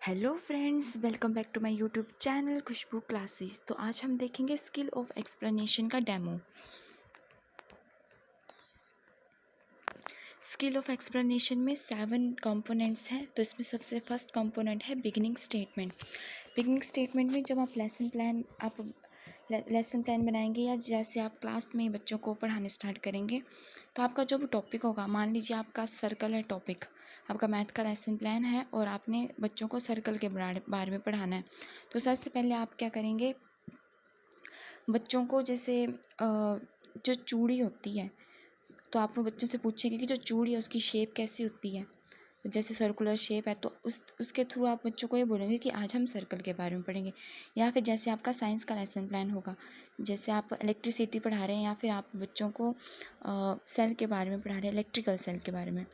Hello friends, welcome back to my YouTube channel Khushboo classes. तो आज हम देखेंगे स्किल ऑफ एक्सप्लेनेशन का डेमो। स्किल ऑफ एक्सप्लेनेशन में 7 कंपोनेंट्स हैं। तो इसमें सबसे फर्स्ट कंपोनेंट है बिगिनिंग स्टेटमेंट। बिगिनिंग स्टेटमेंट में जब आप लेसन प्लान बनाएंगे या जैसे आप क्लास में बच्चों को पढ़ाने स्टार्ट करेंगे, तो आपका जो भी टॉपिक होगा, मान लीजिए आपका सर्कल है टॉपिक, आपका मैथ का लेसन प्लान है और आपने बच्चों को सर्कल के बारे में पढ़ाना है। तो सबसे पहले आप क्या करेंगे, बच्चों को जैसे जो चूड़ी होती है, तो आप बच्चों से पूछेंगे कि जो चूड़ी है उसकी शेप कैसी होती है। जैसे सर्कुलर शेप है तो उसके थ्रू आप बच्चों को ये बोलेंगे कि आज हम सर्कल के बारे में पढ़ेंगे। या फिर जैसे आपका साइंस का लेसन प्लान होगा, जैसे आप इलेक्ट्रिसिटी पढ़ा रहे हैं या फिर आप बच्चों को सेल के बारे में पढ़ा रहे हैं, इलेक्ट्रिकल सेल के बारे में,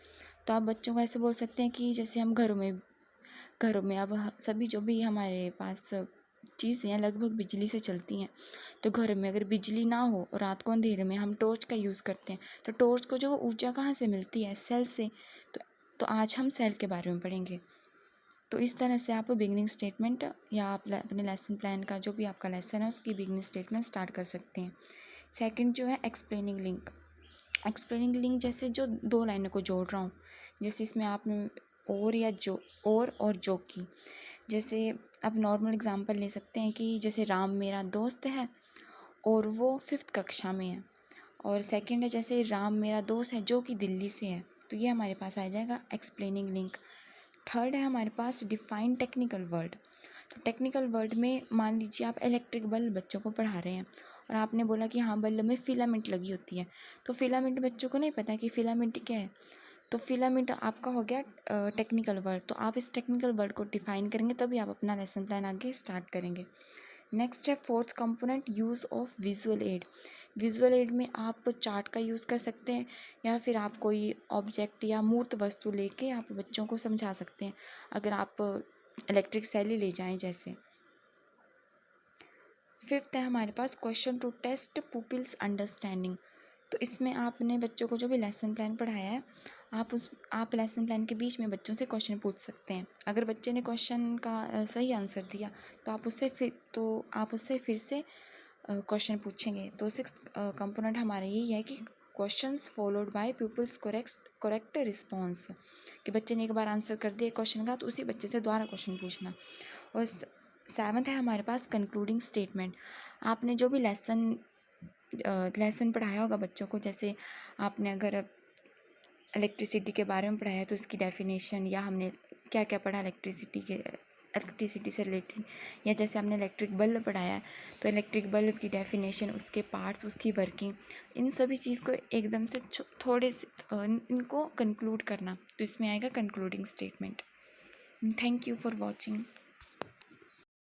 तो आप बच्चों को ऐसे बोल सकते हैं कि जैसे हम घरों में अब सभी जो भी हमारे पास चीज़ें लगभग बिजली से चलती हैं। तो घर में अगर बिजली ना हो और रात को अंधेरे में हम टॉर्च का यूज़ करते हैं, तो टॉर्च को जो ऊर्जा कहाँ से मिलती है, सेल से। तो आज हम सेल के बारे में पढ़ेंगे। तो इस तरह से आप बिगनिंग स्टेटमेंट या आप अपने लेसन प्लान का जो भी आपका लेसन है उसकी बिगनिंग स्टेटमेंट स्टार्ट कर सकते हैं। सेकंड जो है एक्सप्लेनिंग लिंक। एक्सप्लेनिंग लिंक जैसे जो 2 लाइनों को जोड़ रहा हूँ, जैसे इसमें आपने और जो की, जैसे आप नॉर्मल एग्जांपल ले सकते हैं कि जैसे राम मेरा दोस्त है और वो 5th कक्षा में है। और सेकंड है जैसे राम मेरा दोस्त है जो कि दिल्ली से है। तो ये हमारे पास आ जाएगा एक्सप्लेनिंग लिंक। थर्ड है हमारे पास डिफाइन टेक्निकल वर्ड। तो टेक्निकल वर्ड में मान लीजिए आप इलेक्ट्रिक बल्ब बच्चों को पढ़ा रहे हैं और आपने बोला कि हाँ, बल्ब में फिलामेंट लगी होती है। तो फिलामेंट बच्चों को नहीं पता कि फिलामेंट क्या है, तो फिलामेंट आपका हो गया टेक्निकल वर्ड। तो आप इस टेक्निकल वर्ड को डिफाइन करेंगे तभी आप अपना लेसन प्लान आगे स्टार्ट करेंगे। नेक्स्ट है fourth component use of visual add. Visual add में आप चार्ट का यूज़ कर सकते हैं या फिर आप कोई ऑब्जेक्ट या मूर्त वस्तु लेके आप बच्चों को समझा सकते हैं, अगर आप इलेक्ट्रिक सेल ही ले जाएं जैसे। फिफ्थ है हमारे पास question to test pupils understanding. तो इसमें आपने बच्चों को जो भी लेसन प्लान पढ़ाया है, आप लेसन प्लान के बीच में बच्चों से क्वेश्चन पूछ सकते हैं। अगर बच्चे ने क्वेश्चन का सही आंसर दिया तो आप उससे फिर से क्वेश्चन पूछेंगे। तो सिक्स कंपोनेंट हमारा यही है कि questions followed by pupils correct response, कि बच्चे ने एक बार आंसर कर दिया क्वेश्चन का तो उसी बच्चे से दोबारा क्वेश्चन पूछना। और 7th है हमारे पास कंक्लूडिंग स्टेटमेंट। आपने जो भी लेसन पढ़ाया होगा बच्चों को, जैसे आपने अगर इलेक्ट्रिसिटी के बारे में पढ़ाया तो उसकी डेफिनेशन, या हमने क्या क्या पढ़ा इलेक्ट्रिसिटी से रिलेटेड, या जैसे हमने इलेक्ट्रिक बल्ब पढ़ाया है तो इलेक्ट्रिक बल्ब की डेफिनेशन, उसके पार्ट्स, उसकी वर्किंग, इन सभी चीज़ को एकदम से थोड़े से इनको कंक्लूड करना। तो इसमें आएगा concluding statement. Thank you for watching.